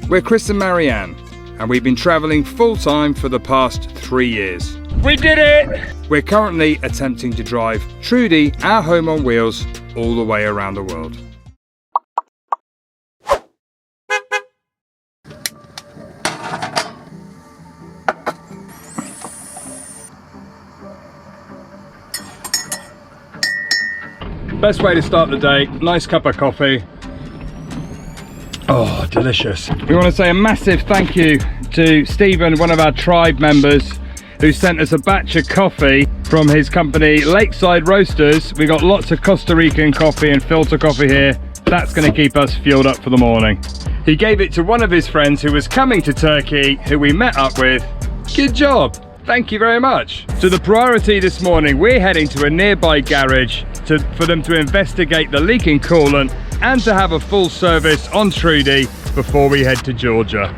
We're Chris and Marianne, and we've been travelling full-time for the past 3 years. We did it! We're currently attempting to drive Trudy, our home on wheels, all the way around the world. Best way to start the day, nice cup of coffee. Oh, delicious. We want to say a massive thank you to Stephen, one of our tribe members, who sent us a batch of coffee from his company Lakeside Roasters. We got lots of Costa Rican coffee and filter coffee here. That's going to keep us fueled up for the morning. He gave it to one of his friends who was coming to Turkey, who we met up with. Good job. Thank you very much. So the priority this morning, we're heading to a nearby garage for them to investigate the leaking coolant and to have a full service on Trudy before we head to Georgia.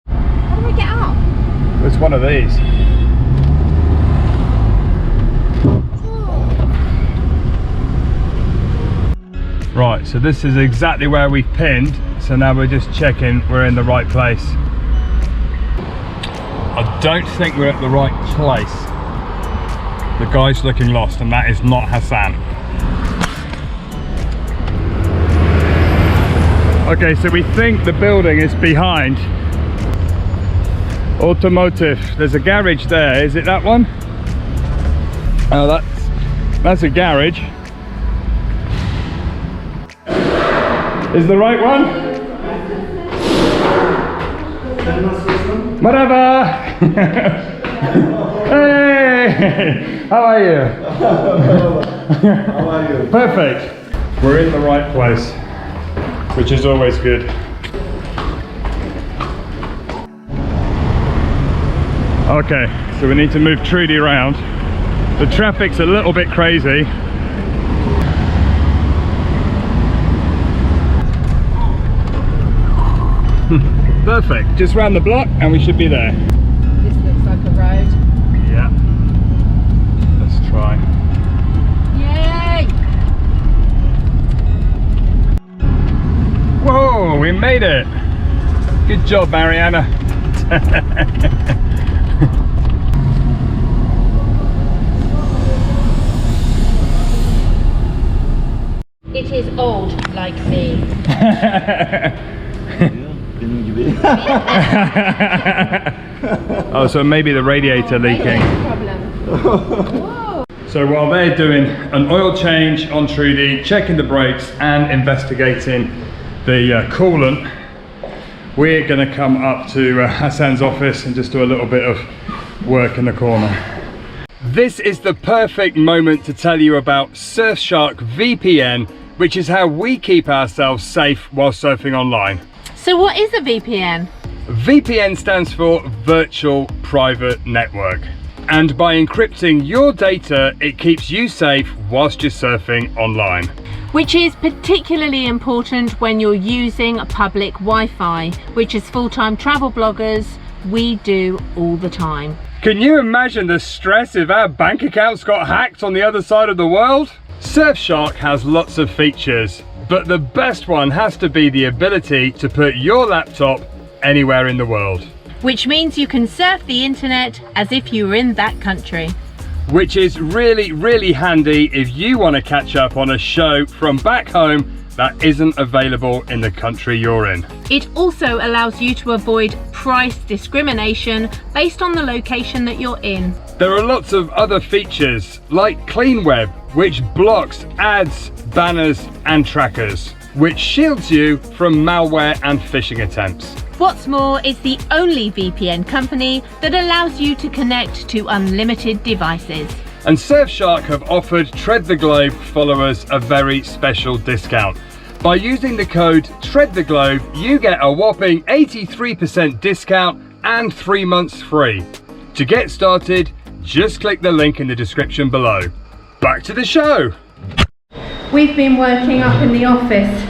How do we get up? It's one of these. Right, so this is exactly where we pinned, so now we're just checking we're in the right place. I don't think we're at the right place. The guy's looking lost, and that is not Hassan. Okay, so we think the building is behind Automotive. There's a garage there, is it that one? Oh, that's a garage. Is the right one? Marhaba! Hey! How are you? How are you? Perfect. We're in the right place, which is always good. Okay, so we need to move Trudy around. The traffic's a little bit crazy. Perfect, just round the block and we should be there. This looks like a road. Yeah, let's try. Yay! Whoa, we made it. Good job, Mariana. It is old like me. Oh, so maybe the radiator leaking. Whoa. So while they're doing an oil change on Trudy, checking the brakes and investigating the coolant, we're going to come up to Hassan's office and just do a little bit of work in the corner. This is the perfect moment to tell you about Surfshark VPN, which is how we keep ourselves safe while surfing online. So what is a VPN? VPN stands for Virtual Private Network. And by encrypting your data, it keeps you safe whilst you're surfing online. Which is particularly important when you're using public Wi-Fi, which as full-time travel bloggers, we do all the time. Can you imagine the stress if our bank accounts got hacked on the other side of the world? Surfshark has lots of features, but the best one has to be the ability to put your laptop anywhere in the world. Which means you can surf the internet as if you were in that country. Which is really, really handy if you want to catch up on a show from back home that isn't available in the country you're in. It also allows you to avoid price discrimination based on the location that you're in. There are lots of other features like CleanWeb, which blocks ads, banners and trackers, which shields you from malware and phishing attempts. What's more, it's the only VPN company that allows you to connect to unlimited devices. And Surfshark have offered Tread the Globe followers a very special discount. By using the code TREADTHEGLOBE, you get a whopping 83% discount and 3 months free. To get started, just click the link in the description below. Back to the show. we've been working up in the office,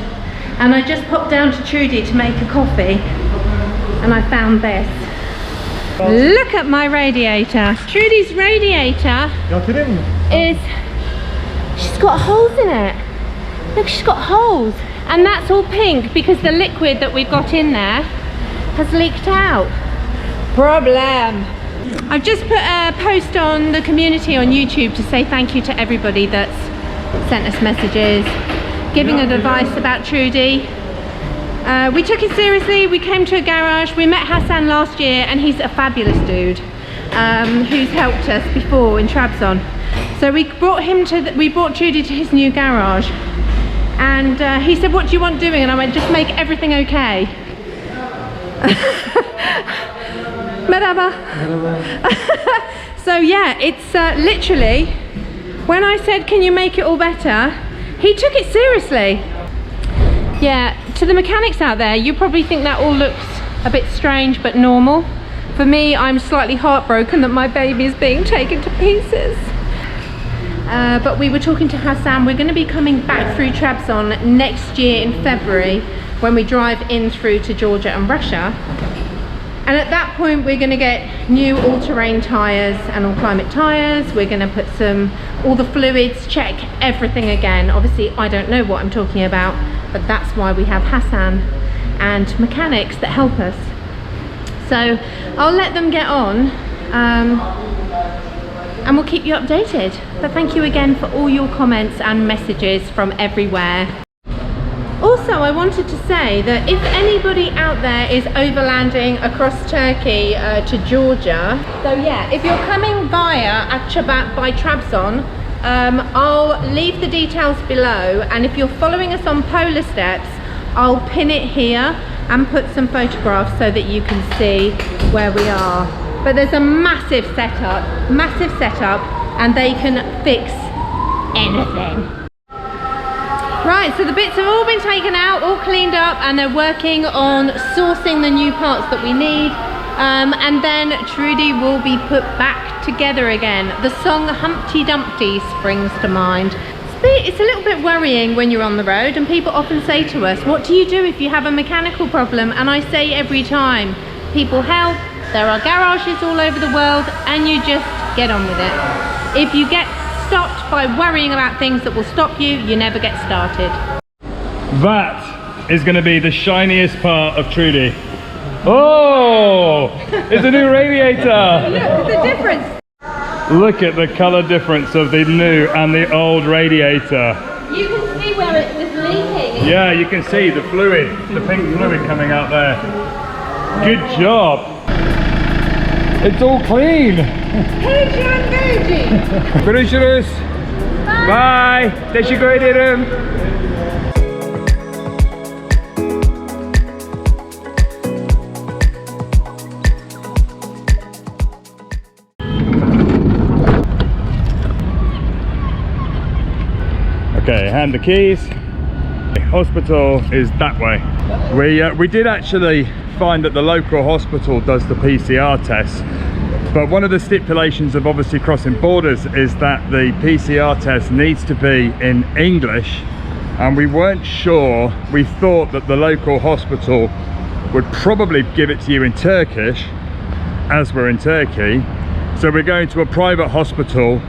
and I just popped down to Trudy to make a coffee, and I found this. Look at my radiator. Trudy's radiator is, she's got holes in it. Look, she's got holes, and that's all pink because the liquid that we've got in there has leaked out. Problem. I've just put a post on the community on YouTube to say thank you to everybody that's sent us messages, giving us advice about Trudy. We took it seriously. We came to a garage. We met Hassan last year, and he's a fabulous dude who's helped us before in Trabzon. So we brought him to we brought Trudy to his new garage, and he said, "What do you want doing?" And I went, "Just make everything okay." Merhaba. So yeah, it's literally, when I said, "Can you make it all better?" he took it seriously. Yeah, to the mechanics out there, you probably think that all looks a bit strange but normal. For me, I'm slightly heartbroken that my baby is being taken to pieces. But we were talking to Hassan, we're going to be coming back through Trabzon next year in February when we drive in through to Georgia and Russia. And at that point we're going to get new all-terrain tyres and all-climate tyres. We're going to put all the fluids, check everything again. Obviously I don't know what I'm talking about, but that's why we have Hassan and mechanics that help us. So I'll let them get on and we'll keep you updated. But thank you again for all your comments and messages from everywhere. Also, I wanted to say that if anybody out there is overlanding across Turkey to Georgia, so yeah, if you're coming via Akçabat by Trabzon, I'll leave the details below, and if you're following us on Polar Steps, I'll pin it here and put some photographs so that you can see where we are. But there's a massive setup, and they can fix anything. Right, so the bits have all been taken out, all cleaned up, and they're working on sourcing the new parts that we need. And then Trudy will be put back together again. The song Humpty Dumpty springs to mind. It's a little bit worrying when you're on the road, and people often say to us, what do you do if you have a mechanical problem? And I say every time, people help, there are garages all over the world, and you just get on with it. If you get stopped by worrying about things that will stop you, you never get started. That is going to be the shiniest part of Trudy. Oh, it's a new radiator. Look at the difference. Look at the colour difference of the new and the old radiator. You can see where it was leaking. Yeah, you can see the fluid, the pink fluid coming out there. Good job. It's all clean. Görüşürüz. Bye. Teşekkür ederim. Okay, hand the keys. The hospital is that way. We did actually find that the local hospital does the PCR tests, but one of the stipulations of obviously crossing borders is that the PCR test needs to be in English, and we weren't sure. We thought that the local hospital would probably give it to you in Turkish, as we're in Turkey, so we're going to a private hospital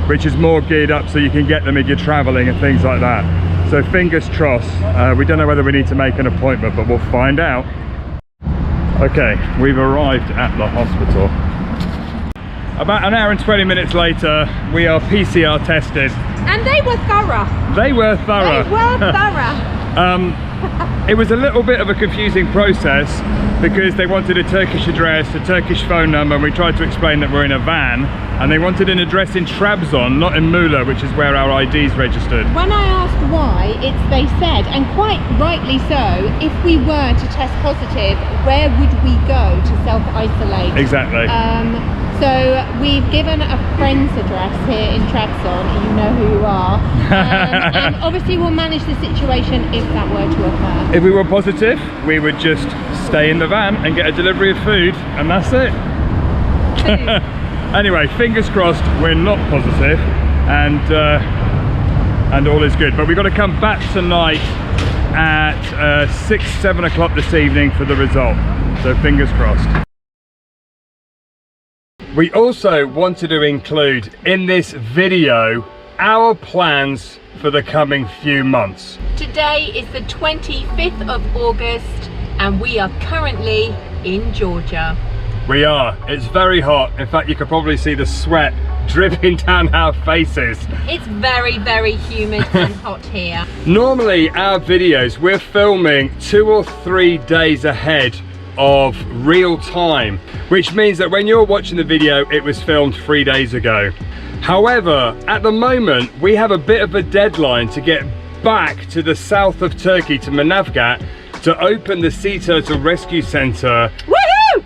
which is more geared up so you can get them if you're traveling and things like that. So fingers crossed. We don't know whether we need to make an appointment, but we'll find out. Okay, we've arrived at the hospital. About an hour and 20 minutes later, we are PCR tested. And they were thorough. They were thorough. They were thorough. It was a little bit of a confusing process because they wanted a Turkish address, a Turkish phone number, and we tried to explain that we're in a van, and they wanted an address in Trabzon, not in Muğla, which is where our ID's registered. When I asked why, they said, and quite rightly so, if we were to test positive, where would we go to self-isolate? Exactly. So we've given a friend's address here in Trabzon, you know who you are, and obviously we'll manage the situation if that were to occur. If we were positive, we would just stay in the van and get a delivery of food, and that's it. Anyway, fingers crossed we're not positive, and and all is good. But we've got to come back tonight at 6-7 o'clock this evening for the result, so fingers crossed. We also wanted to include in this video our plans for the coming few months. Today is the 25th of August and we are currently in Georgia. We are. It's very hot. In fact, you can probably see the sweat dripping down our faces. It's very, very humid and hot here. Normally our videos, we're filming 2 or 3 days ahead of real time, which means that when you're watching the video, it was filmed 3 days ago. However, at the moment, we have a bit of a deadline to get back to the south of Turkey, to Manavgat, to open the Sea Turtle Rescue Centre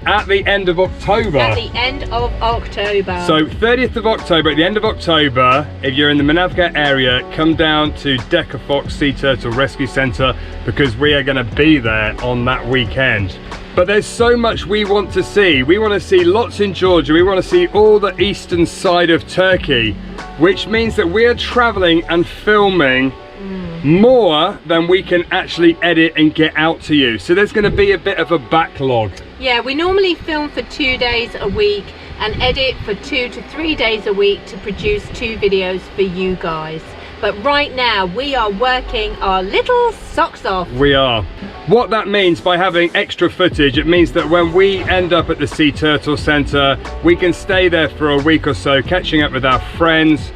at the end of October. At the end of October. So 30th of October, at the end of October, if you're in the Manavgat area, come down to Dekafox Sea Turtle Rescue Centre, because we are going to be there on that weekend. But there's so much we want to see. We want to see lots in Georgia. We want to see all the eastern side of Turkey, which means that we're traveling and filming more than we can actually edit and get out to you. So there's going to be a bit of a backlog. Yeah, we normally film for 2 days a week and edit for 2 to 3 days a week to produce 2 videos for you guys. But right now we are working our little socks off. We are. What that means by having extra footage, it means that when we end up at the Sea Turtle Centre, we can stay there for a week or so, catching up with our friends,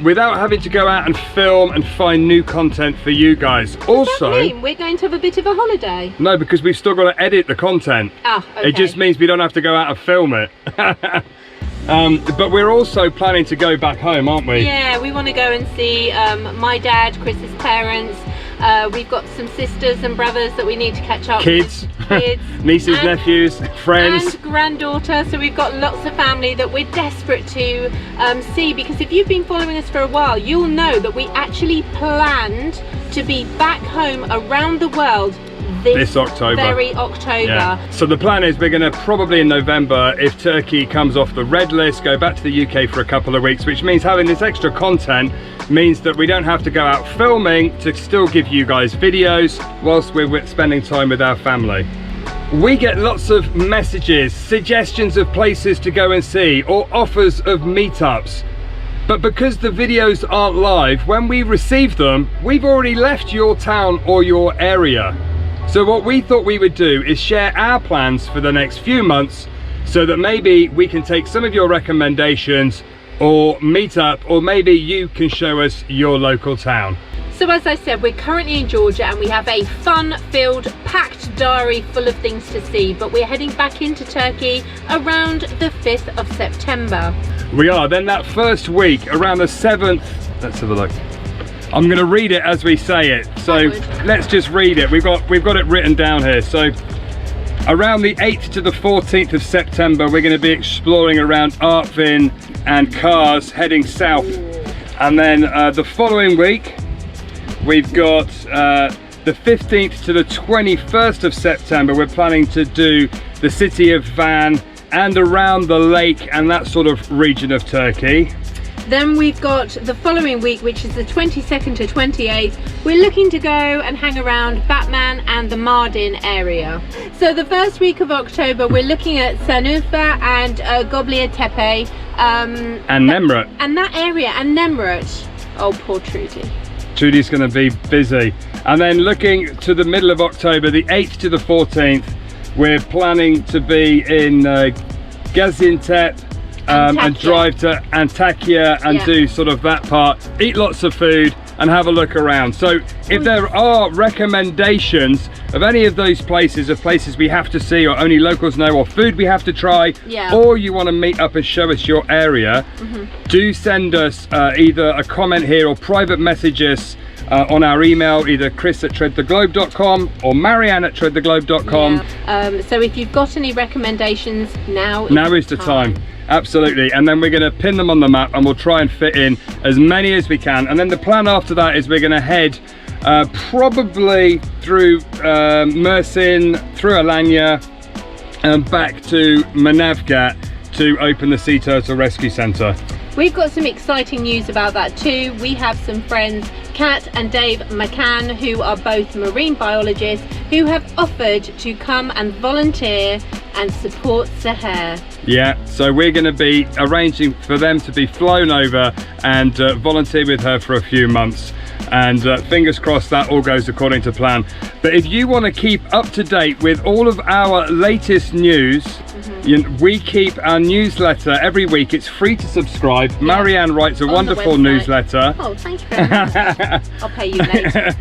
without having to go out and film and find new content for you guys. Also, does that mean we're going to have a bit of a holiday? No, because we've still got to edit the content. Ah, okay. It just means we don't have to go out and film it. But we're also planning to go back home, aren't we? Yeah, we want to go and see my dad, Chris's parents. We've got some sisters and brothers that we need to catch up Kids, with. nieces, nephews, friends. And granddaughter. So we've got lots of family that we're desperate to see, because if you've been following us for a while, you'll know that we actually planned to be back home around the world this October. Very October. Yeah. So the plan is we're going to probably in November, if Turkey comes off the red list, go back to the UK for a couple of weeks, which means having this extra content means that we don't have to go out filming to still give you guys videos whilst we're spending time with our family. We get lots of messages, suggestions of places to go and see, or offers of meetups. But because the videos aren't live, when we receive them, we've already left your town or your area. So what we thought we would do is share our plans for the next few months, so that maybe we can take some of your recommendations or meet up, or maybe you can show us your local town. So as I said, we're currently in Georgia and we have a fun-filled, packed diary full of things to see, but we're heading back into Turkey around the 5th of September. We are. Then that first week, around the 7th, let's have a look. I'm going to read it as we say it, so let's just read it. We've got it written down here. So around the 8th to the 14th of September, we're going to be exploring around Artvin and Kars, heading south. And then the following week, we've got the 15th to the 21st of September. We're planning to do the city of Van and around the lake and that sort of region of Turkey. Then we've got the following week, which is the 22nd to 28th. We're looking to go and hang around Batman and the Mardin area. So the first week of October, we're looking at Sanufa and Goblia Tepe. And Nemrut. And that area, and Nemrut. Oh, poor Trudy. Trudy's going to be busy. And then looking to the middle of October, the 8th to the 14th, we're planning to be in Gaziantep. And drive to Antakya and do sort of that part, eat lots of food and have a look around. So if there are recommendations of any of those places, of places we have to see or only locals know, or food we have to try, or you want to meet up and show us your area, do send us either a comment here or private messages on our email, either chris@treadtheglobe.com or marianne@treadtheglobe.com. So if you've got any recommendations, now is the time. Absolutely. And then we're going to pin them on the map and we'll try and fit in as many as we can. And then the plan after that is we're going to head probably through Mersin, through Alanya and back to Manavgat to open the Sea Turtle Rescue Centre. We've got some exciting news about that too. We have some friends, Kat and Dave McCann, who are both marine biologists, who have offered to come and volunteer and support Seher. Yeah, so we're going to be arranging for them to be flown over and volunteer with her for a few months. And fingers crossed that all goes according to plan. But if you want to keep up to date with all of our latest news, we keep our newsletter every week. It's free to subscribe. Yeah. Marianne writes a wonderful newsletter. Oh, thank you very much. I'll pay you later.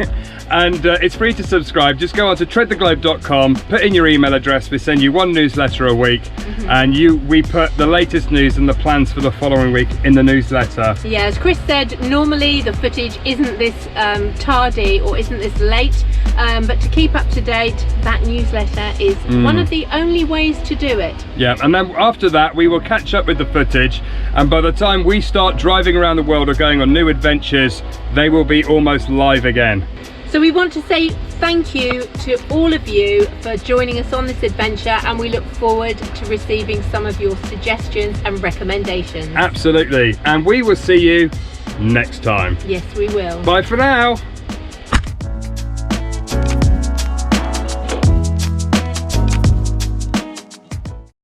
And it's free to subscribe. Just go on to treadtheglobe.com, put in your email address. We send you one newsletter a week, and we put the latest news and the plans for the following week in the newsletter. Yeah, as Chris said, normally the footage isn't this tardy or isn't this late, but to keep up to date, that newsletter is one of the only ways to do it. Yeah, and then after that we will catch up with the footage, and by the time we start driving around the world or going on new adventures, they will be almost live again. So we want to say thank you to all of you for joining us on this adventure, and we look forward to receiving some of your suggestions and recommendations. Absolutely, and we will see you next time. Yes, we will. Bye for now.